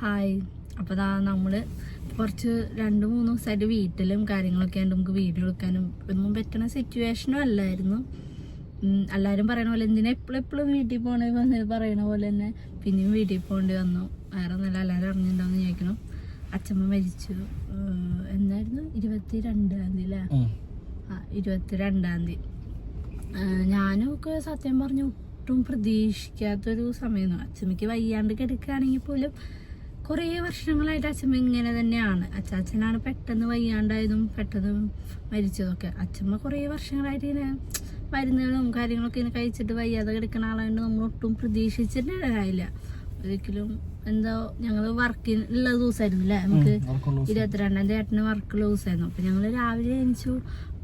Hi. അപ്പോൾ നമ്മൾ കുറച്ച് 2-3 ദിവസമായിട്ട് വീട്ടിലും കാര്യങ്ങളൊക്കെ ആയിട്ട് നമുക്ക് വീഡിയോ എടുക്കാനും ഒന്നും പറ്റുന്ന സിറ്റുവേഷനും അല്ലായിരുന്നു. എല്ലാവരും പറയണ പോലെ എന്തിനാ എപ്പോഴും വീട്ടിൽ പോകണേ വന്ന് പറയണ പോലെ തന്നെ പിന്നെയും വീട്ടിൽ പോകേണ്ടി വന്നു. വേറെ ഒന്നല്ല, എല്ലാവരും അറിഞ്ഞിട്ടുണ്ടാവുമെന്ന് ചോദിക്കണം. അച്ഛമ്മ മരിച്ചു. എന്നായിരുന്നു 22-ാം തീയതി അല്ലേ? 22-ാം തീയതി. ഞാനൊക്കെ സത്യം പറഞ്ഞു ഒട്ടും പ്രതീക്ഷിക്കാത്തൊരു സമയമായിരുന്നു. അച്ഛമ്മയ്ക്ക് വയ്യാണ്ട് കിടക്കുകയാണെങ്കിൽ പോലും കുറേ വർഷങ്ങളായിട്ട് അച്ഛമ്മ ഇങ്ങനെ തന്നെയാണ്. അച്ചാച്ചനാണ് പെട്ടെന്ന് വയ്യാണ്ടായതും പെട്ടെന്ന് മരിച്ചതൊക്കെ. അച്ഛമ്മ കുറേ വർഷങ്ങളായിട്ട് ഇങ്ങനെ മരുന്നുകളും കാര്യങ്ങളൊക്കെ ഇങ്ങനെ കഴിച്ചിട്ട് വയ്യാതെ കിടക്കുന്ന ആളായതുകൊണ്ട് നമ്മൾ ഒട്ടും പ്രതീക്ഷിച്ചിട്ടില്ല ഒരിക്കലും. എന്തോ ഞങ്ങൾ വർക്കിനുള്ള ദിവസമായിരുന്നു അല്ലേ, നമുക്ക് 22-ാം തീയതി ഏട്ടന് വർക്കുള്ള ദിവസമായിരുന്നു. അപ്പം ഞങ്ങൾ രാവിലെ എണീച്ചു.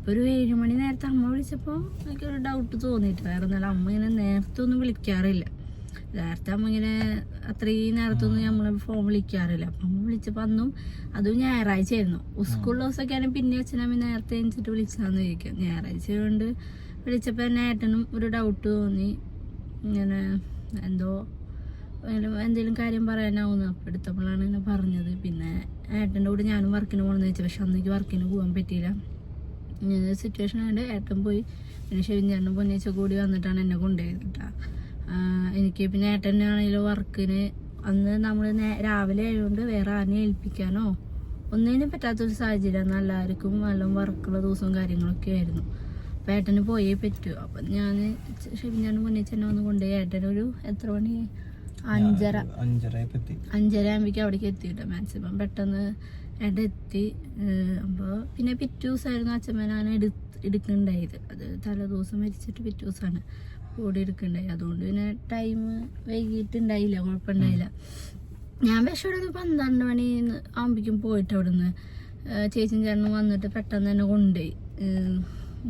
ഒരു 7 മണി നേരത്തെ അമ്മ വിളിച്ചപ്പോൾ എനിക്കൊരു ഡൗട്ട് തോന്നിയിട്ട്. വേറെ ഒന്നല്ല, അമ്മ ഇങ്ങനെ നേരത്തെ ഒന്നും വിളിക്കാറില്ല. നേരത്തെ അമ്മ ഇങ്ങനെ അത്രയും നേരത്തൊന്നും നമ്മൾ ഫോൺ വിളിക്കാറില്ല. അപ്പം അമ്മ വിളിച്ചപ്പോൾ അന്നും അതും ഞായറാഴ്ച ആയിരുന്നു. സ്കൂൾ ദിവസമൊക്കെ ആണെങ്കിൽ പിന്നെ അച്ഛനമ്മ നേരത്തെ എണിച്ചിട്ട് വിളിച്ചാന്ന് ചോദിക്കാം. ഞായറാഴ്ച കൊണ്ട് വിളിച്ചപ്പോൾ എന്നെ ഏട്ടനും ഒരു ഡൗട്ട് തോന്നി. ഇങ്ങനെ എന്തെങ്കിലും കാര്യം പറയാനാവുന്നു. അപ്പം എടുത്തപ്പോഴാണ് എന്നെ പറഞ്ഞത്. പിന്നെ ഏട്ടൻ്റെ കൂടെ ഞാനും വർക്കിന് പോകണമെന്ന് വെച്ചാൽ, പക്ഷെ അന്നേക്ക് വർക്കിന് പോകാൻ പറ്റിയില്ല. ഇങ്ങനെ സിറ്റുവേഷൻ ആയിട്ട് ഏട്ടൻ പോയി. പിന്നെ ഷെവിൻചാരനും പൊന്നിച്ച കൂടി വന്നിട്ടാണ് എന്നെ കൊണ്ടുപോയത് കേട്ടോ. എനിക്ക് പിന്നെ ഏട്ടനാണെങ്കിലും വർക്കിന് അന്ന് നമ്മൾ രാവിലെ ആയതുകൊണ്ട് വേറെ ആരെയും ഏൽപ്പിക്കാനോ ഒന്നിനും പറ്റാത്തൊരു സാഹചര്യം. അന്ന് എല്ലാവർക്കും നല്ല വർക്കുള്ള ദിവസവും കാര്യങ്ങളൊക്കെ ആയിരുന്നു. അപ്പം ഏട്ടന് പോയേ പറ്റൂ. അപ്പം ഞാൻ ഷെവിൻചാരനും പൊന്നിച്ചെന്നെ വന്ന് കൊണ്ടുപോയി. ഏട്ടനൊരു എത്ര മണി 5:30 ആകുമ്പോഴേക്കും അവിടേക്ക് എത്തിയിട്ട് മാക്സിമം പെട്ടെന്ന് ഏട്ടൻ എത്തി. അപ്പോൾ പിന്നെ പിറ്റേ ദിവസമായിരുന്നു അച്ഛമ്മനാണ് എടുക്കുന്നുണ്ടായത്. അത് തലേദിവസം മരിച്ചിട്ട് പിറ്റേ ദിവസമാണ് ഓടി എടുക്കുന്നുണ്ടായി. അതുകൊണ്ട് പിന്നെ ടൈം വൈകിട്ടുണ്ടായില്ല, കുഴപ്പമുണ്ടായില്ല. ഞാൻ പക്ഷേ ഇവിടെ നിന്ന് 12 മണി ആകുമ്പോഴേക്കും പോയിട്ട് അവിടെ നിന്ന് ചേച്ചിയും ചേട്ടനും വന്നിട്ട് പെട്ടെന്ന് തന്നെ കൊണ്ടുപോയി.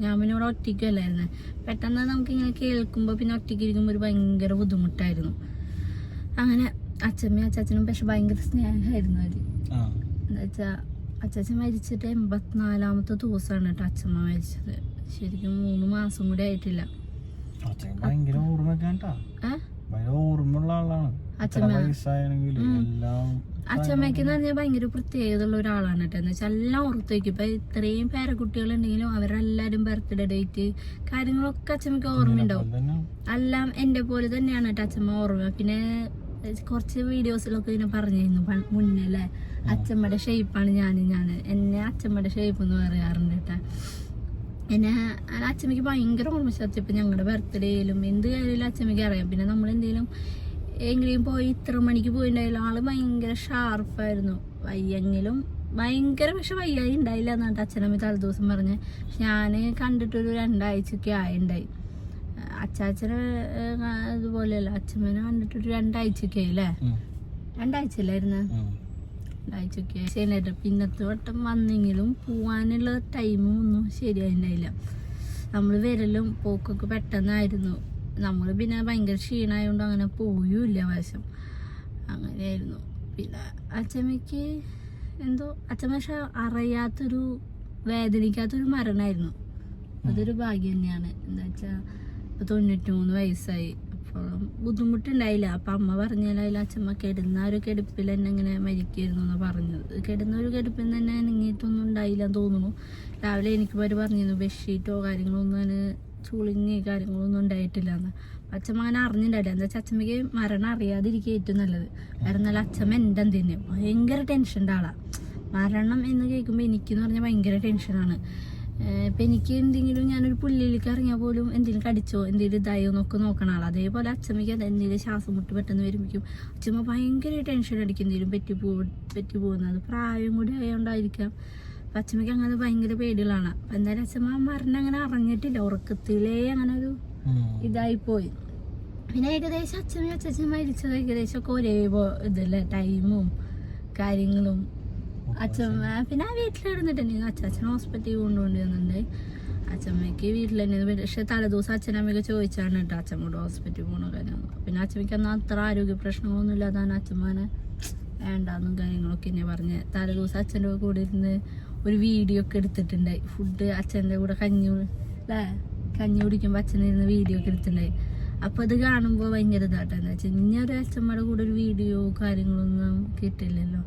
ഞാൻ പിന്നെ ഇവിടെ ഒറ്റയ്ക്കല്ലായിരുന്നു. പെട്ടെന്ന് നമുക്കിങ്ങനെ കേൾക്കുമ്പോൾ പിന്നെ ഒറ്റയ്ക്ക് ഇരിക്കുമ്പോൾ ഒരു ഭയങ്കര ബുദ്ധിമുട്ടായിരുന്നു. അങ്ങനെ അച്ഛമ്മയും അച്ചാച്ചനും പക്ഷെ ഭയങ്കര സ്നേഹമായിരുന്നു അവർ. എന്താ വെച്ചാൽ അച്ചാച്ചൻ മരിച്ചിട്ട് 84-ാമത്തെ ദിവസമാണ് കേട്ടോ അച്ഛമ്മ മരിച്ചത്. ശരിക്കും 3 മാസം കൂടി ആയിട്ടില്ല. അച്ഛമ്മയ്ക്ക് എന്ന് പറഞ്ഞാൽ ഭയങ്കര പ്രത്യേകത ഉള്ള ഒരാളാണ് കേട്ടോ. എന്ന് വെച്ചാൽ എല്ലാം ഓർത്ത് വയ്ക്കും. ഇപ്പൊ ഇത്രയും പേരക്കുട്ടികളുണ്ടെങ്കിലും അവരെല്ലാരും ബർത്ത്ഡേ ഡേറ്റ് കാര്യങ്ങളൊക്കെ അച്ഛമ്മയ്ക്ക് ഓർമ്മയുണ്ടാവും. എല്ലാം എന്റെ പോലെ തന്നെയാണ് കേട്ടോ അച്ഛമ്മ ഓർമ്മ. പിന്നെ കുറച്ച് വീഡിയോസിലൊക്കെ ഇങ്ങനെ പറഞ്ഞിരുന്നു മുന്നേ അല്ലേ, അച്ഛമ്മയുടെ ഷേപ്പാണ് ഞാൻ എന്നെ അച്ഛമ്മയുടെ ഷേപ്പ് എന്ന് പറയാറുണ്ട് കേട്ടാ. എന്നെ അച്ഛമ്മയ്ക്ക് ഭയങ്കര ഓർമ്മശക്തി. ഇപ്പം ഞങ്ങളുടെ ബർത്ത്ഡേയിലും എന്ത് കാര്യമില്ല അച്ഛമ്മയ്ക്ക് അറിയാം. പിന്നെ നമ്മൾ എന്തെങ്കിലും എങ്ങനെയും പോയി ഇത്ര മണിക്ക് പോയിട്ടുണ്ടായാലും ആള് ഭയങ്കര ഷാർപ്പായിരുന്നു. വയ്യെങ്കിലും ഭയങ്കര പക്ഷെ വയ്യായി ഉണ്ടായില്ല എന്നാണ് അച്ഛനമ്മ തലേദിവസം പറഞ്ഞ്. ഞാൻ കണ്ടിട്ടൊരു 2 ആഴ്ചയൊക്കെ ആയിണ്ടായി. അച്ചാച്ചന് അതുപോലെയല്ല, അച്ഛമ്മനെ കണ്ടിട്ടൊരു 2 ആഴ്ചയൊക്കെ ആയില്ലേ? 2 ആഴ്ചയല്ലായിരുന്നു, 2 ആഴ്ചയൊക്കെ ശരിയായിട്ട്. പിന്നത്തെ വട്ടം വന്നെങ്കിലും പോവാനുള്ള ടൈമും ഒന്നും ശരിയായിണ്ടായില്ല. നമ്മൾ വരലും പോക്കൊക്കെ പെട്ടെന്നായിരുന്നു. നമ്മൾ പിന്നെ ഭയങ്കര ക്ഷീണമായതുകൊണ്ട് അങ്ങനെ പോയുമില്ല വശം. അങ്ങനെയായിരുന്നു. പിന്നെ അച്ഛമ്മയ്ക്ക് അച്ഛമ്മ പക്ഷെ അറിയാത്തൊരു വേദനിക്കാത്തൊരു മരണമായിരുന്നു. അതൊരു ഭാഗ്യം തന്നെയാണ്. എന്താ വെച്ചാൽ ഇപ്പോൾ 93 വയസ്സായി. അപ്പോഴും ബുദ്ധിമുട്ടുണ്ടായില്ല. അപ്പം അമ്മ പറഞ്ഞാൽ അച്ഛമ്മ കിടന്ന ഒരു കിടപ്പിൽ തന്നെ ഇങ്ങനെ മരിക്കായിരുന്നു എന്നാണ് പറഞ്ഞത്. കിടന്ന ഒരു കിടപ്പിൽ തന്നെ അനങ്ങിയിട്ടൊന്നും ഉണ്ടായില്ല എന്ന് തോന്നുന്നു. രാവിലെ എനിക്ക് പറഞ്ഞിരുന്നു ബെഡ്ഷീറ്റോ കാര്യങ്ങളൊന്നും അങ്ങനെ ചുളിങ്ങി കാര്യങ്ങളൊന്നും ഉണ്ടായിട്ടില്ല എന്ന്. അച്ഛമ്മ അങ്ങനെ അറിഞ്ഞിട്ടുണ്ടായില്ല. എന്താ വെച്ചാൽ അച്ഛമ്മയ്ക്ക് മരണം അറിയാതിരിക്കുക ഏറ്റവും നല്ലത്. വേറെ നല്ല അച്ഛമ്മ എൻ്റെ തന്നെ ഭയങ്കര ടെൻഷൻ്റെ ആളാണ്. മരണം എന്ന് കേൾക്കുമ്പോൾ എനിക്കെന്ന് പറഞ്ഞാൽ ഭയങ്കര ടെൻഷനാണ്. ഇപ്പം എനിക്ക് എന്തെങ്കിലും ഞാനൊരു പുല്ലിലേക്ക് ഇറങ്ങിയാൽ പോലും എന്തെങ്കിലും കടിച്ചോ എന്തെങ്കിലും ഇതായോ എന്നൊക്കെ നോക്കണ ആളാണ്. അതേപോലെ അച്ഛമ്മയ്ക്ക് എന്തെങ്കിലും ശ്വാസം മുട്ട് പെട്ടെന്ന് വരുമ്പോഴേക്കും അച്ഛമ്മ ഭയങ്കര ടെൻഷൻ അടിക്കും. എന്തെങ്കിലും പറ്റി പോകുന്നത് പ്രായം കൂടി ആയതുകൊണ്ടായിരിക്കാം. അപ്പം അച്ഛമ്മയ്ക്ക് അങ്ങനെ ഭയങ്കര പേടികളാണ്. അപ്പം എന്തായാലും അച്ഛമ്മ മരണം അങ്ങനെ അറിഞ്ഞിട്ടില്ല. ഉറക്കത്തിലേ അങ്ങനെ ഒരു ഇതായിപ്പോയി. പിന്നെ ഏകദേശം അച്ഛമ്മയും അച്ഛൻ മരിച്ചത് ഏകദേശമൊക്കെ ഒരേ ഇതല്ലേ ടൈമും കാര്യങ്ങളും. അച്ഛമ്മ പിന്നെ ആ വീട്ടിലിരുന്നിട്ടുണ്ടെങ്കിൽ അച്ഛൻ ഹോസ്പിറ്റലിൽ കൊണ്ടുവന്നിരുന്നുണ്ട്. അച്ഛമ്മയ്ക്ക് വീട്ടിൽ തന്നെ. പക്ഷെ തലേദിവസം അച്ഛനമ്മയൊക്കെ ചോദിച്ചാണ് കേട്ടോ അച്ഛമ്മോട് ഹോസ്പിറ്റലിൽ പോകണ കാര്യം. പിന്നെ അച്ഛമ്മയ്ക്ക് അന്ന് അത്ര ആരോഗ്യ പ്രശ്നങ്ങളൊന്നും ഇല്ലാതാണ് അച്ഛമ്മനെ വേണ്ടാന്നും കാര്യങ്ങളൊക്കെ എന്നെ പറഞ്ഞ്. തലേദിവസം അച്ഛൻ്റെ കൂടെ ഇരുന്ന് ഒരു വീഡിയോ ഒക്കെ എടുത്തിട്ടുണ്ടായി. ഫുഡ് അച്ഛൻ്റെ കൂടെ കഞ്ഞി കുടിക്കുമ്പോൾ അച്ഛനിരുന്ന് വീഡിയോ ഒക്കെ എടുത്തിട്ടുണ്ടായി. അപ്പോൾ അത് കാണുമ്പോൾ ഭയങ്കര ഇതാട്ടോ. എന്താ വെച്ചാൽ ഇനിയൊരു അച്ഛന്മാരുടെ കൂടെ ഒരു വീഡിയോ കാര്യങ്ങളൊന്നും കിട്ടില്ലല്ലോ.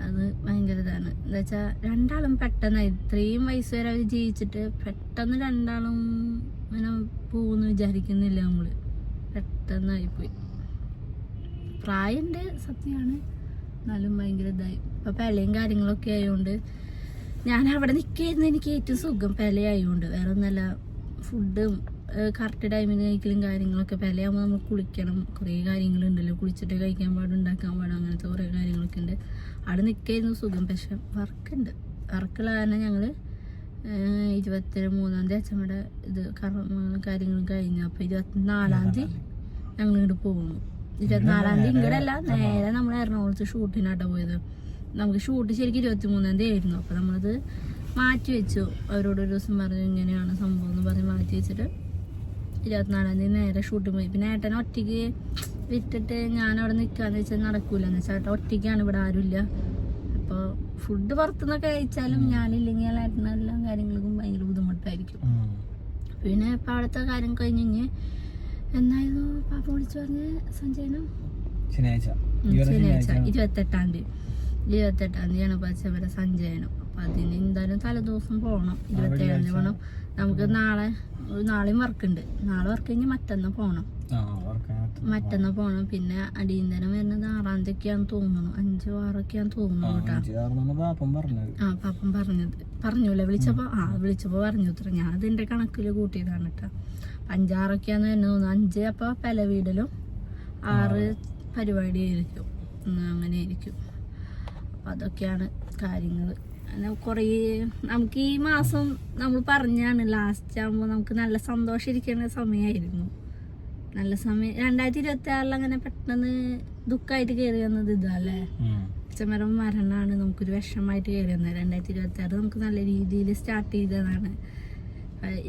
അത് ഭയങ്കര ഇതാണ്. എന്താ വെച്ചാൽ രണ്ടാളും പെട്ടെന്നായി, ഇത്രയും വയസ്സ് വരെ അവർ ജീവിച്ചിട്ട് പെട്ടെന്ന് രണ്ടാളും ഇങ്ങനെ പോകുമെന്ന് വിചാരിക്കുന്നില്ല നമ്മൾ. പെട്ടെന്നായിപ്പോയി. പ്രായമുണ്ട് സത്യമാണ്, എന്നാലും ഭയങ്കര ഇതായി. ഇപ്പം പെലയും കാര്യങ്ങളൊക്കെ ആയതുകൊണ്ട് ഞാൻ അവിടെ നിൽക്കായിരുന്നു എനിക്ക് ഏറ്റവും സുഖം. പെലയായതുകൊണ്ട് വേറെ ഒന്നല്ല. ഫുഡും കറക്റ്റ് ടൈമിന് കഴിക്കലും കാര്യങ്ങളൊക്കെ. പെലയാകുമ്പോൾ നമ്മൾ കുളിക്കണം, കുറേ കാര്യങ്ങളുണ്ടല്ലോ, കുളിച്ചിട്ട് കഴിക്കാൻ പാടും ഉണ്ടാക്കാൻ പാടും, അങ്ങനത്തെ കുറേ കാര്യങ്ങളൊക്കെ ഉണ്ട്. അവിടെ നിൽക്കായിരുന്നു സുഖം. പക്ഷെ വർക്കുണ്ട്. വർക്കുള്ള കാരണം ഞങ്ങൾ 23-ാം തീയതി അച്ഛമ്മയുടെ ഇത് കാര്യങ്ങളും കഴിഞ്ഞു. അപ്പോൾ 24-ാം തീയതി ഞങ്ങൾ ഇങ്ങോട്ട് പോകുന്നു. 24-ാം തീയതി ഇങ്ങോട്ട് അല്ല, നേരെ നമ്മൾ എറണാകുളത്ത് ഷൂട്ടിനാട്ടോ പോയത്. നമുക്ക് ഷൂട്ട് ശരിക്കും 23-ാം തീയതി ആയിരുന്നു. അപ്പോൾ നമ്മളത് മാറ്റി വെച്ചു. അവരോട് ഒരു ദിവസം പറഞ്ഞു ഇങ്ങനെയാണ് സംഭവം എന്ന് പറഞ്ഞ് മാറ്റി വെച്ചിട്ട് 24-ാം തീയതി നേരെ ഷൂട്ടിന് പോയി. പിന്നെ ഏട്ടനെ ഒറ്റയ്ക്ക് വിട്ടിട്ട് ഞാനവിടെ നിൽക്കാന്ന് വെച്ചാൽ നടക്കൂല. എന്ന് വെച്ചാൽ ഏട്ടൻ ഒറ്റയ്ക്കാണ്, ഇവിടെ ആരുമില്ല. അപ്പോൾ ഫുഡ് പുറത്തുനിന്നൊക്കെ കഴിച്ചാലും ഞാനില്ലെങ്കിൽ ഏട്ടനെല്ലാം കാര്യങ്ങൾക്കും ഭയങ്കര ബുദ്ധിമുട്ടായിരിക്കും. പിന്നെ ഇപ്പം അവിടുത്തെ കാര്യം കഴിഞ്ഞ് എന്നായിരുന്നു പാപ്പ വിളിച്ചു പറഞ്ഞ് സഞ്ജയനം ശനിയാഴ്ച 28-ാം തീയതിയാണ് പച്ചവരെ സഞ്ജയനം. അപ്പം അതിന് എന്തായാലും തലേദിവസം പോകണം. 27-ന് പോകണം. നമുക്ക് നാളെയും വർക്കുണ്ട്. നാളെ വർക്ക് കഴിഞ്ഞ് മറ്റന്നാ പോകണം. പിന്നെ അടിയന്തരം വരുന്നത് 6-ാം തീയതിക്കാന്ന് തോന്നുന്നു. 5-6 തോന്നുന്നു കേട്ടോ. പാപ്പൻ പറഞ്ഞൂല്ലേ വിളിച്ചപ്പോ പറഞ്ഞു ഇത്ര. ഞാൻ അതിന്റെ കണക്കില് കൂട്ടിയതാണ് കേട്ടോ. 5-6 തന്നെ തോന്നുന്നു. 5 അപ്പൊ പല വീടിലും 6 പരിപാടി ആയിരിക്കും, അങ്ങനെ ആയിരിക്കും. അപ്പം അതൊക്കെയാണ് കാര്യങ്ങൾ. കുറേ നമുക്ക് ഈ മാസം നമ്മൾ പറഞ്ഞാണ് ലാസ്റ്റ് ആകുമ്പോൾ നമുക്ക് നല്ല സന്തോഷം ഇരിക്കുന്ന സമയമായിരുന്നു. നല്ല സമയം 2026 അങ്ങനെ പെട്ടെന്ന് ദുഃഖമായിട്ട് കയറി വന്നത് ഇതല്ലേ. അച്ഛന്മാരുടെ മരണമാണ് നമുക്കൊരു വിഷമമായിട്ട് കയറി വന്നത്. 2026 നമുക്ക് നല്ല രീതിയിൽ സ്റ്റാർട്ട് ചെയ്തതാണ്.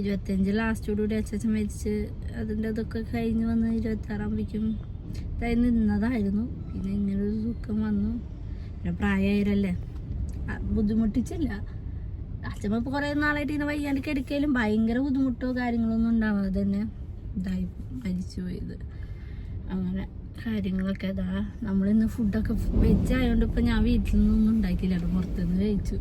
25 ലാസ്റ്റോടുകൂടി അച്ഛൻ മരിച്ച് അതിൻ്റെ ഇതൊക്കെ കഴിഞ്ഞ് വന്ന് 26 ഇതായി നിന്നതായിരുന്നു. പിന്നെ ഇങ്ങനൊരു ദുഃഖം വന്നു. പിന്നെ പ്രായമായവരല്ലേ, ബുദ്ധിമുട്ടിച്ചില്ല. അച്ഛമ്മ ഇപ്പോൾ കുറേ നാളായിട്ട് ഇങ്ങനെ വയ്യാണ്ട് കിടക്കലും ഭയങ്കര ബുദ്ധിമുട്ടോ കാര്യങ്ങളൊന്നും ഉണ്ടാവാതെ തന്നെ ഇതായി മരിച്ചു പോയത്. അങ്ങനെ കാര്യങ്ങളൊക്കെ. ഇതാ നമ്മളിന്ന് ഫുഡൊക്കെ വെജ് ആയതുകൊണ്ട് ഇപ്പം ഞാൻ വീട്ടിൽ നിന്നൊന്നും ഉണ്ടാക്കില്ല, പുറത്തുനിന്ന് കഴിച്ചു.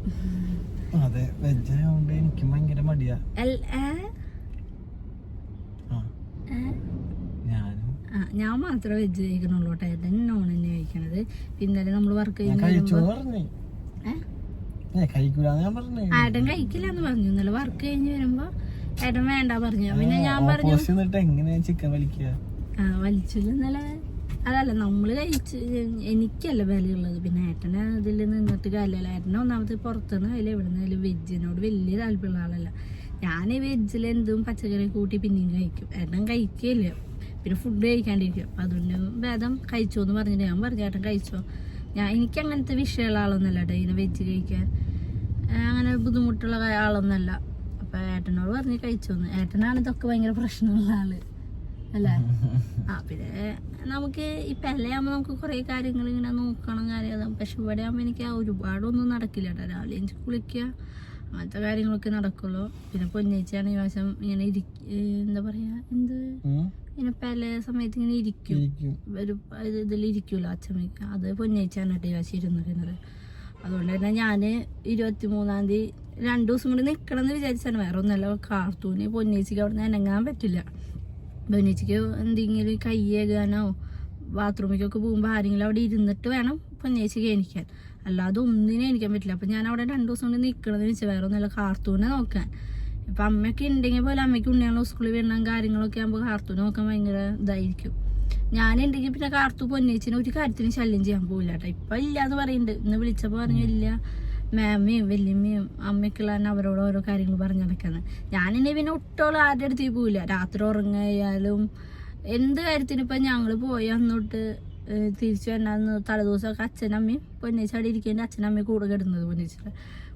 ഞാൻ മാത്രമേ വെജ് കഴിക്കണുള്ളൂ കേട്ടോ. ഏട്ടൻ നോൺ തന്നെ കഴിക്കണത്. പിന്നെ നമ്മൾ വർക്ക് ചെയ്യുന്ന ഏട്ടൻ കഴിക്കില്ല എന്ന് പറഞ്ഞു. ഇന്നലെ വർക്ക് കഴിഞ്ഞ് വരുമ്പോ ഏട്ടൻ വേണ്ട പറഞ്ഞു. പിന്നെ ഞാൻ പറഞ്ഞു വലിച്ചില്ല ഇന്നലെ. അതല്ല നമ്മള് കഴിച്ച് എനിക്കല്ല വിലയുള്ളത്. പിന്നെ ഏട്ടനെ അതിൽ നിന്നിട്ട് കാര്യമല്ല. ഏട്ടനെ ഒന്നാമത് പുറത്തുനിന്ന് അതിൽ എവിടുന്നായാലും വെജിനോട് വലിയ താല്പര്യമുള്ള ആളല്ല. ഞാൻ വെജിൽ എന്തും പച്ചക്കറി കൂട്ടി പിന്നെയും കഴിക്കും. ഏട്ടൻ കഴിക്കില്ല, പിന്നെ ഫുഡ് കഴിക്കാണ്ടിരിക്കും. അപ്പം അതുകൊണ്ട് ഭേദം കഴിച്ചോ എന്ന് പറഞ്ഞിട്ട് ഞാൻ പറഞ്ഞു ഏട്ടൻ കഴിച്ചോ. എനിക്ക് അങ്ങനത്തെ വിഷയമുള്ള ആളൊന്നുമല്ല കേട്ടോ, ഇതിനെ വെജ് കഴിക്കാൻ അങ്ങനെ ബുദ്ധിമുട്ടുള്ള ആളൊന്നുമല്ല. അപ്പം ഏട്ടനോട് പറഞ്ഞ് കഴിച്ചോന്ന്. ഏട്ടനാണ് ഇതൊക്കെ ഭയങ്കര പ്രശ്നമുള്ള ആള് അല്ലേ. പിന്നെ നമുക്ക് ഈ പെലയാകുമ്പോൾ നമുക്ക് കുറേ കാര്യങ്ങൾ ഇങ്ങനെ നോക്കണം കാര്യം. പക്ഷെ ഇവിടെ ആകുമ്പോൾ എനിക്ക് ഒരുപാടൊന്നും നടക്കില്ല കേട്ടോ. രാവിലെ എനിക്ക് കുളിക്കുക അങ്ങനത്തെ കാര്യങ്ങളൊക്കെ നടക്കുള്ളൂ. പിന്നെ പൊന്നേച്ചിയാണ് ഈ വശം ഇങ്ങനെ എന്താ പറയാ ഇങ്ങനെ പല സമയത്ത് ഇങ്ങനെ ഇരിക്കും, ഒരു ഇതിലിരിക്കുമല്ലോ അച്ഛമ്മയ്ക്ക്. അത് പൊന്നേച്ചാണ് കേട്ടോ ഈ വശം ഇരുന്നിരുന്നത്. അതുകൊണ്ട് തന്നെ ഞാൻ 23-ാം തീയതി 2 ദിവസം കൂടി നിൽക്കണം എന്ന് വിചാരിച്ചാണ്. വേറെ ഒന്നല്ല, കാർത്തൂന് പൊന്നേച്ചിക്ക് അവിടെ നിന്ന് അനങ്ങാൻ പറ്റില്ല. പൊന്നേച്ചിക്ക് എന്തെങ്കിലും കൈ കഴുകാനോ ബാത്റൂമിലേക്കൊക്കെ പോകുമ്പോൾ ആരെങ്കിലും അവിടെ ഇരുന്നിട്ട് വേണം പൊന്നേച്ചിക്ക് എണിക്കാൻ, അല്ലാതെ ഒന്നിനും എണിക്കാൻ പറ്റില്ല. അപ്പം ഞാൻ അവിടെ 2 ദിവസം കൊണ്ട് നിൽക്കണമെന്ന് വെച്ചാൽ വേറെ ഒന്നല്ല, കാർത്തൂനെ നോക്കാൻ. ഇപ്പം അമ്മയൊക്കെ ഉണ്ടെങ്കിൽ പോലെ അമ്മയ്ക്ക് ഉണ്ണിയാണോ സ്കൂളിൽ വരണം കാര്യങ്ങളൊക്കെ ആകുമ്പോൾ കാർത്തൂനെ നോക്കാൻ ഭയങ്കര ഇതായിരിക്കും. ഞാനുണ്ടെങ്കിൽ പിന്നെ കാർത്തു പൊന്നേച്ചിനെ ഒരു കാര്യത്തിനും ശല്യം ചെയ്യാൻ പോകില്ല കേട്ടോ. ഇപ്പം ഇല്ല എന്ന് പറയുന്നുണ്ട്. ഇന്ന് വിളിച്ചപ്പോൾ പറഞ്ഞു ഇല്ല, മാമയും വല്യമ്മയും അമ്മയ്ക്കുള്ള തന്നെ അവരോട് ഓരോ കാര്യങ്ങൾ പറഞ്ഞു നടക്കുന്നത്. ഞാനെന്നെ പിന്നെ ഒട്ടോളം ആരുടെ അടുത്തേക്ക് പോവില്ല. രാത്രി ഉറങ്ങിയാലും എന്ത് കാര്യത്തിനും. ഇപ്പം ഞങ്ങൾ പോയി അന്നോട്ട് തിരിച്ചു വന്നാന്ന് തലേദിവസമൊക്കെ അച്ഛനമ്മയും പൊന്നേച്ചി അവിടെ ഇരിക്കേണ്ട അച്ഛനമ്മയും കൂടെ കിടന്നത്. പൊന്നേച്ചിയുടെ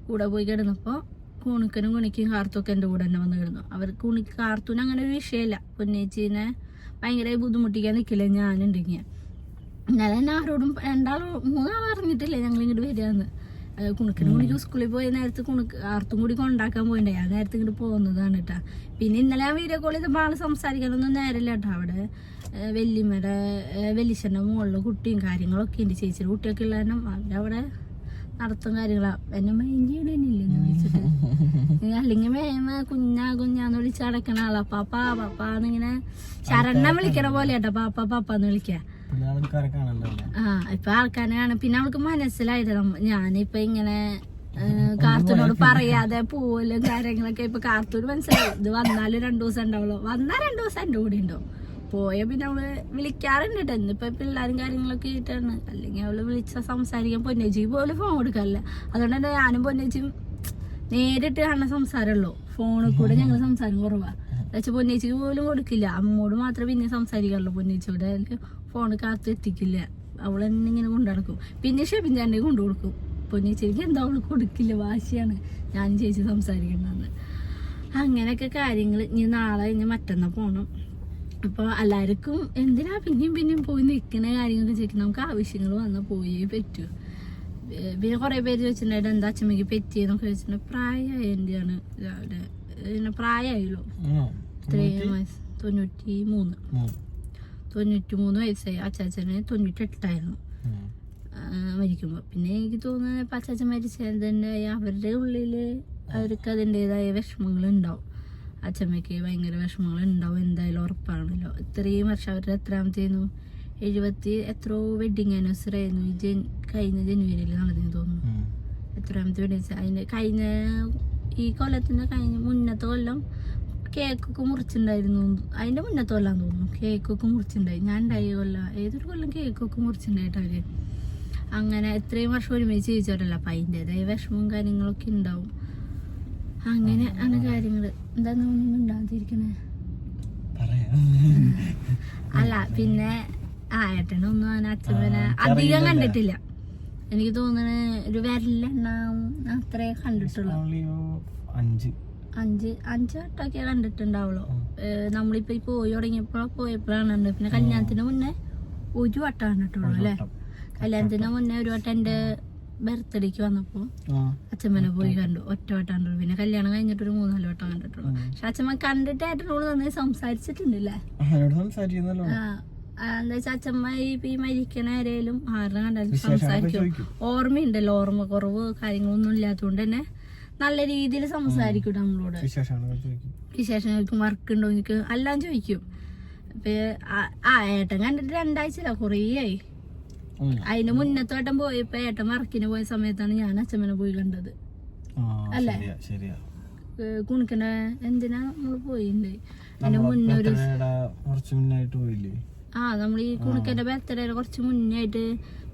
കൂടെ പോയി കിടന്നപ്പോൾ കുണിക്കനും കുണിക്കും കാർത്തുമൊക്കെ എൻ്റെ കൂടെ തന്നെ വന്ന് കിടന്നു. അവർ കാർത്തൂന് അങ്ങനെ ഒരു വിഷയമില്ല. പൊന്നേച്ചീനെ ഭയങ്കര ബുദ്ധിമുട്ടിക്കാൻ നിൽക്കില്ല ഞാനുണ്ടെങ്കിൽ. ഇന്നലെ തന്നെ ആരോടും 2-3 ആൾ അറിഞ്ഞിട്ടില്ലേ ഞങ്ങൾ ഇങ്ങോട്ട് വരികയെന്ന്. കുണുക്കിനും കുണിക്ക് സ്കൂളിൽ പോയി നേരത്തെ ആർത്തും കൂടി കൊണ്ടാക്കാൻ പോയിണ്ടേ ആ നേരത്തെ ഇങ്ങോട്ട് പോകുന്നതാണ് കേട്ടാ. പിന്നെ ഇന്നലെ ഞാൻ വീഡിയോ കോൾ ചെയ്തപ്പോൾ ആള് സംസാരിക്കാനൊന്നും നേരമില്ല കേട്ടോ. അവിടെ വെല്ലിച്ചൻ്റെ മുകളിൽ കുട്ടിയും കാര്യങ്ങളൊക്കെ ഉണ്ട്. ചേച്ചിയുടെ കുട്ടിയൊക്കെ ഉള്ള കാരണം അവരവിടെ നടത്തും കാര്യങ്ങളാ. എന്നെ മൈൻഡ് ചെയ്യണില്ലെന്ന് വിളിച്ചിട്ട് അല്ലെങ്കിൽ കുഞ്ഞാന്ന് വിളിച്ച് അടക്കണ ആളാ. പാപ്പാന്നിങ്ങനെ ശരണം വിളിക്കണ പോലെ കേട്ടോ പാപ്പാന്ന് വിളിക്കാ. ഇപ്പൊ ആൾക്കാരാണ്. പിന്നെ അവൾക്ക് മനസ്സിലായിട്ട് ഞാനിപ്പൊ ഇങ്ങനെ കാർത്തൂനോട് പറയാതെ പോവലും കാര്യങ്ങളൊക്കെ ഇപ്പൊ കാർത്തൂന് മനസ്സിലായി. ഇത് വന്നാലും 2 ദിവസം ഉണ്ടാവുള്ളൂ. വന്നാൽ 2 ദിവസം എന്റെ കൂടെ ഉണ്ടാവും. പോയ പിന്നെ അവള് വിളിക്കാറുണ്ട് കേട്ടോ. ഇന്നിപ്പൊ പിള്ളേരും കാര്യങ്ങളൊക്കെ ആയിട്ടാണ്. അല്ലെങ്കിൽ അവള് വിളിച്ച സംസാരിക്കാൻ പൊന്നേച്ചിക്ക് പോലും ഫോൺ കൊടുക്കാറില്ല. അതുകൊണ്ട് തന്നെ ഞാനും പൊന്നേച്ചിയും നേരിട്ട് കാണുന്ന സംസാരമുള്ളൂ. ഫോണിൽ കൂടെ ഞങ്ങൾ സംസാരം കുറവാ. പക്ഷെ പൊന്നേച്ചിക്ക് പോലും കൊടുക്കില്ല. അമ്മോട് മാത്രമേ പിന്നെ സംസാരിക്കാറുള്ളൂ. പൊന്നേച്ചിയോടെ ഫോണ് കാത്തു എത്തിക്കില്ല. അവൾ തന്നെ ഇങ്ങനെ കൊണ്ടുനടക്കും. പിന്നെ ഷെബിൻചാൻ്റെ കൊണ്ടു കൊടുക്കും. പൊന്നേച്ചിക്ക് എന്താ അവള് കൊടുക്കില്ല. വാശിയാണ് ഞാനും ചേച്ചി സംസാരിക്കണ്ടെന്ന്. അങ്ങനെയൊക്കെ കാര്യങ്ങൾ. ഇനി നാളെ ഇനി മറ്റന്നാ പോണം. അപ്പോൾ എല്ലാവർക്കും എന്തിനാ പിന്നെയും പോയി നിൽക്കുന്ന കാര്യങ്ങളൊക്കെ ചോദിക്കും. നമുക്ക് ആവശ്യങ്ങൾ വന്നാൽ പോയേ പറ്റൂ. പിന്നെ കുറേ പേര് ചോദിച്ചിട്ടുണ്ടായിട്ട് എന്താ അച്ഛമ്മയ്ക്ക് പറ്റിയെന്നൊക്കെ ചോദിച്ചിട്ടുണ്ട്. പ്രായമായ എന്റെയാണ് രാവിലെ പിന്നെ പ്രായമായല്ലോ. 93 വയസ്സായി. അച്ചാച്ചന് 98 മരിക്കുമ്പോൾ. പിന്നെ എനിക്ക് തോന്നുന്നത് ഇപ്പം അച്ചാച്ചൻ മരിച്ചത് തന്നെ അവരുടെ ഉള്ളിൽ അവർക്ക് അതിൻ്റെതായ വിഷമങ്ങൾ ഉണ്ടാവും. അച്ഛമ്മയ്ക്ക് ഭയങ്കര വിഷമങ്ങൾ ഉണ്ടാവും എന്തായാലും, ഉറപ്പാണല്ലോ. ഇത്രയും വർഷം അവരുടെ എത്രാമത്തേന്നു 70 എത്രയോ വെഡിങ് ആനിവേഴ്സറി ആയിരുന്നു കഴിഞ്ഞ ജനുവരിയിൽ നടന്നു തോന്നുന്നു. എത്രാമത്തെ വെഡിങ് അതിൻ്റെ കഴിഞ്ഞ ഈ കൊല്ലത്തിൻ്റെ മുന്നത്തെ കൊല്ലം കേക്കൊക്കെ മുറിച്ചിട്ടുണ്ടായിരുന്നു. അതിൻ്റെ മുന്നത്തെ കൊല്ലം തോന്നുന്നു കേക്കൊക്കെ മുറിച്ചിട്ടുണ്ടായി. ഞാൻ ഉണ്ടായ കൊല്ലം ഏതൊരു കൊല്ലം കേക്കൊക്കെ മുറിച്ചിട്ടുണ്ടായിട്ട് അവര്. അങ്ങനെ എത്രയും വർഷം ഒരുമിച്ച് ജീവിച്ചവരല്ല. അപ്പം അതിൻ്റെതായ വിഷമവും കാര്യങ്ങളൊക്കെ ഉണ്ടാവും. അങ്ങനെ ആണ് കാര്യങ്ങള്. എന്താന്ന് ഉണ്ടാകാതിരിക്കണേ അല്ല. പിന്നെ ഏട്ടനൊന്നും അങ്ങനെ അച്ഛനെ അധികം കണ്ടിട്ടില്ല. എനിക്ക് തോന്നണ ഒരു വിരലെണ്ണാവും അത്രേ കണ്ടിട്ടുള്ളൂ. 5 വട്ടമൊക്കെ കണ്ടിട്ടുണ്ടാവുള്ളൂ. നമ്മളിപ്പോ ഈ പോയി പോയപ്പോഴാണ്. പിന്നെ കല്യാണത്തിന് മുന്നേ 1 വട്ടം കണ്ടിട്ടുള്ളൂ അല്ലെ. കല്യാണത്തിന് മുന്നേ 1 വട്ടം എന്റെ ബർത്ത്ഡേക്ക് വന്നപ്പോ അച്ഛമ്മനെ പോയി കണ്ടു. 1 വട്ടം കണ്ടുള്ളൂ. പിന്നെ കല്യാണം കഴിഞ്ഞിട്ട് ഒരു 3-4 വട്ടം കണ്ടിട്ടുള്ളൂ. പക്ഷെ അച്ഛമ്മ കണ്ടിട്ട് ഏട്ടനോട് നന്നായി സംസാരിച്ചിട്ടുണ്ടല്ലേ. എന്താ വെച്ചാൽ അച്ഛമ്മ ഈ മരിക്കണ ആരേലും ആരുടെ കണ്ടാലും സംസാരിക്കും. ഓർമ്മയുണ്ടല്ലോ. ഓർമ്മ കുറവ് കാര്യങ്ങളൊന്നും ഇല്ലാത്തതുകൊണ്ട് തന്നെ നല്ല രീതിയിൽ സംസാരിക്കും നമ്മളോട്. വിശേഷം ചോദിക്കും, വർക്ക് ഉണ്ടോ ചോദിക്കും, എല്ലാം ചോദിക്കും. ഏട്ടൻ കണ്ടിട്ട് 2 ആഴ്ചയില്ല, കുറേ ആയി. അതിന് മുന്നത്തെ വട്ടം പോയപ്പോ ഏട്ടൻ വർക്കിന് പോയ സമയത്താണ് ഞാൻ അച്ഛമ്മനെ പോയി കണ്ടത് അല്ലേ. കുണിക്കന്റെ എന്തിനാ നമ്മള് പോയിണ്ട്. അതിന് മുന്നേ നമ്മൾ ഈ കുണിക്കന്റെ ബർത്ത്ഡേ കുറച്ച് മുന്നേ ആയിട്ട്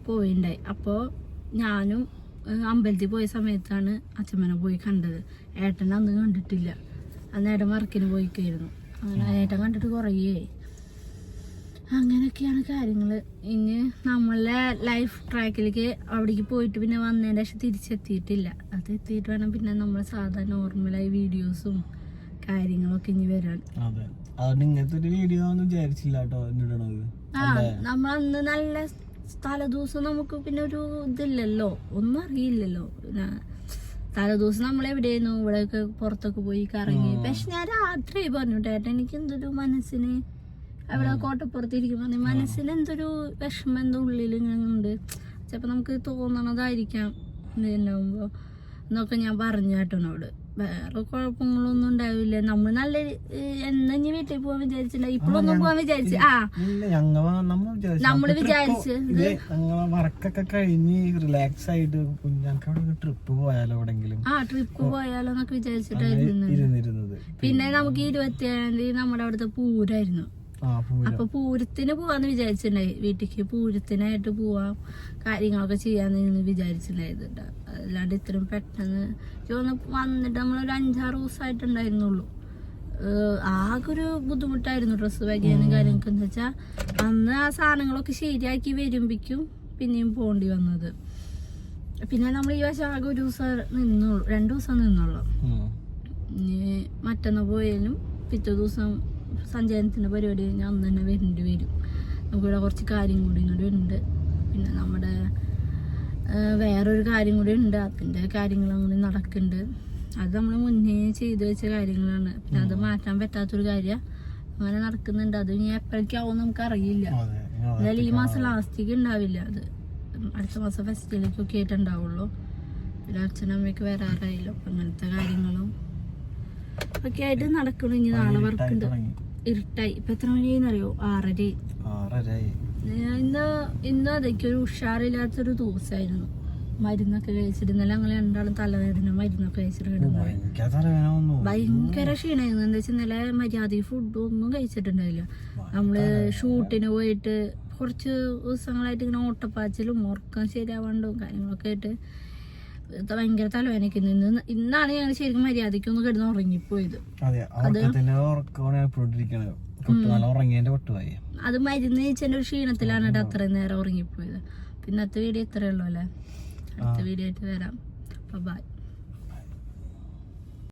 പോയിണ്ടായി. അപ്പോ ഞാനും അമ്പലത്തിൽ പോയ സമയത്താണ് അച്ഛമ്മനെ പോയി കണ്ടത്. ഏട്ടൻ അന്ന് കണ്ടിട്ടില്ല. അന്ന് ഏട്ടൻ വർക്കിന് പോയിക്കായിരുന്നു. അങ്ങനെ ഏട്ടൻ കണ്ടിട്ട് കുറേ. അങ്ങനെയൊക്കെയാണ് കാര്യങ്ങള്. ഇനി നമ്മളെ ലൈഫ് ട്രാക്കിലേക്ക് അവിടേക്ക് പോയിട്ട് പിന്നെ വന്നതിന് ശേഷം തിരിച്ചെത്തിയിട്ടില്ല. അത് എത്തിയിട്ട് വേണം പിന്നെ നമ്മൾ സാധാരണ നോർമലായി വീഡിയോസും കാര്യങ്ങളൊക്കെ ഇനി വരാൻ. നമ്മളന്ന് നല്ല തലേദിവസം നമുക്ക് പിന്നെ ഒരു ഇതില്ലല്ലോ, ഒന്നും അറിയില്ലല്ലോ. തലേദിവസം നമ്മളെവിടെയായിരുന്നു, ഇവിടെയൊക്കെ പുറത്തൊക്കെ പോയി കറങ്ങി. പക്ഷെ ഞാൻ രാത്രി പറഞ്ഞു ഏട്ടാ എനിക്ക് എന്തൊരു മനസ്സിന് അവിടെ കോട്ടപ്പുറത്തിരിക്കുമ്പോ മനസ്സിന് എന്തൊരു വിഷമം എന്തോ ഉള്ളിൽ ഇങ്ങനെ ഉണ്ട്. ചിലപ്പോ നമുക്ക് തോന്നണതായിരിക്കാം ഉണ്ടാവുമ്പോ എന്നൊക്കെ ഞാൻ പറഞ്ഞു ഏട്ടനോട്. വേറെ കുഴപ്പങ്ങളൊന്നും ഉണ്ടാവില്ല. നമ്മൾ നല്ല എന്നാ വീട്ടിൽ പോവാൻ വിചാരിച്ചില്ല. ഇപ്പോഴൊന്നും പോവാൻ വിചാരിച്ചു. നമ്മള് വിചാരിച്ച് വർക്കൊക്കെ കഴിഞ്ഞ് റിലാക്സ് ആയിട്ട് ട്രിപ്പ് പോയാലോ എന്നൊക്കെ വിചാരിച്ചിട്ടായിരുന്നു. പിന്നെ നമുക്ക് 27-ാം തീയതി നമ്മുടെ അവിടുത്തെ പൂരായിരുന്നു. അപ്പൊ പൂരത്തിന് പോവാന്ന് വിചാരിച്ചിട്ടുണ്ടായി. വീട്ടിലേക്ക് പൂരത്തിനായിട്ട് പോവാം, കാര്യങ്ങളൊക്കെ ചെയ്യാന്ന് വിചാരിച്ചിട്ടുണ്ടായിരുന്നു. അല്ലാണ്ട് ഇത്രയും പെട്ടെന്ന് വന്നിട്ട് നമ്മളൊരു 5-6 ദിവസമായിട്ടുണ്ടായിരുന്നുള്ളൂ. ആകെ ഒരു ബുദ്ധിമുട്ടായിരുന്നു ഡ്രസ്സ് വയ്ക്കാനും കാര്യങ്ങൾക്ക്. എന്താ വെച്ചാൽ അന്ന് ആ സാധനങ്ങളൊക്കെ ശരിയാക്കി വരുമ്പിക്കും പിന്നെയും പോണ്ടി വന്നത്. പിന്നെ നമ്മൾ ഈ വശം ആകെ 1 ദിവസം നിന്നുള്ളൂ, 2 ദിവസം നിന്നുള്ളൂ. ഇനി മറ്റന്നാ പോയാലും പിറ്റേ ദിവസം സഞ്ചയനത്തിന്റെ പരിപാടി കഴിഞ്ഞാൽ അന്ന് തന്നെ വരേണ്ടി വരും. നമുക്കിവിടെ കുറച്ച് കാര്യം കൂടി ഇങ്ങോട്ട് ഉണ്ട്. പിന്നെ നമ്മുടെ വേറൊരു കാര്യം കൂടി ഉണ്ട്, അതിൻ്റെ കാര്യങ്ങളും കൂടി നടക്കുന്നുണ്ട്. അത് നമ്മൾ മുന്നേ ചെയ്തു വെച്ച കാര്യങ്ങളാണ്. പിന്നെ അത് മാറ്റാൻ പറ്റാത്തൊരു കാര്യം അങ്ങനെ നടക്കുന്നുണ്ട്. അത് ഇനി എപ്പോഴേക്കാവും നമുക്ക് അറിയില്ല. എന്തായാലും ഈ മാസം ലാസ്റ്റിക്ക് ഉണ്ടാവില്ല, അത് അടുത്ത മാസം ഫെസ്റ്റിലേക്കൊക്കെ ആയിട്ടുണ്ടാവുള്ളൂ. പിന്നെ അച്ഛനമ്മയ്ക്ക് വരാറായില്ലോ. അപ്പം അങ്ങനത്തെ കാര്യങ്ങളും ഒക്കെ ആയിട്ട് നടക്കണം. ഇനി നാളെ വർക്കുണ്ട്. ഇരുട്ടായി. ഇപ്പം എത്ര മണിയെന്നറിയോ? 6:30. ഇന്ന് അതൊക്കെ ഒരു ഉഷാറില്ലാത്തൊരു ദിവസമായിരുന്നു. മരുന്നൊക്കെ കഴിച്ചിട്ട് ഇന്നലെ ഞങ്ങൾ രണ്ടാളും തലവേദന മരുന്നൊക്കെ കഴിച്ചിട്ട് ഭയങ്കര ക്ഷീണമായിരുന്നു. എന്താ വെച്ചാൽ ഇന്നലെ മര്യാദ ഫുഡും ഒന്നും കഴിച്ചിട്ടുണ്ടായില്ല. നമ്മള് ഷൂട്ടിന് പോയിട്ട് കുറച്ച് ദിവസങ്ങളായിട്ട് ഇങ്ങനെ ഓട്ടപ്പാച്ചിലും ഉറക്കം ശരിയാവാണ്ടും കാര്യങ്ങളൊക്കെ ആയിട്ട് ഭയങ്കര തലവേദനയ്ക്കുന്നു. ഇന്നാണ് ഞങ്ങൾ ശരിക്കും മര്യാദയ്ക്കൊന്ന് കിടന്ന് ഉറങ്ങിപ്പോയത്. അത് മരുന്ന് കഴിച്ചതിന്റെ ഒരു ക്ഷീണത്തിലാണ് കേട്ടോ അത്രയും നേരം ഉറങ്ങിപ്പോയത്. പിന്നത്തെ വീഡിയോ ഇത്രയേ ഉള്ളൂ അല്ലേ. അടുത്ത വീഡിയോ ആയിട്ട് വരാം. ബൈ.